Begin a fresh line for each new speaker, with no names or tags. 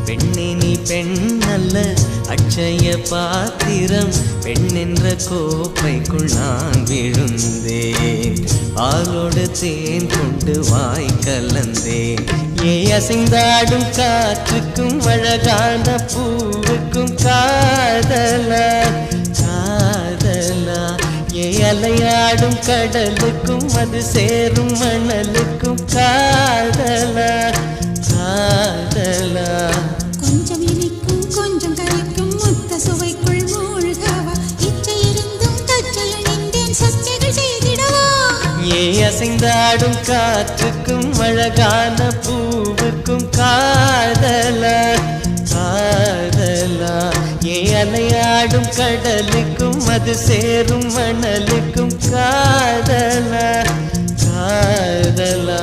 பெண்ணே நீ பெண்ணல்ல அட்சய பாத்திரம், பெண்ணென்ற கோப்பைக்குள் நான் விழுந்தேன், பாலோடு தேன் கொண்டு வாய் கலந்தேன். ஏ அசைந்தாடும் காற்றுக்கும் அழகான பூவுக்கும் காதலா காதலா, ஏ அலையாடும் கடலுக்கும் அது சேரும் மணலுக்கும் காதலா காதலா.
கொஞ்சம் இனிக்கும் கொஞ்சம் கரைக்கும் முத்த சுவைக்குள் மூழ்கவா, இச்சை இருந்தும் தச்சையில் நின்றேன் சச்சைகள் செய்திடவா.
ஏ அசைந்தாடும் காற்றுக்கும் அழகான பூவுக்கும் காதலா காதலா, ஏ அலையாடும் கடலுக்கும் அது சேரும் மணலுக்கும் காதலா காதலா.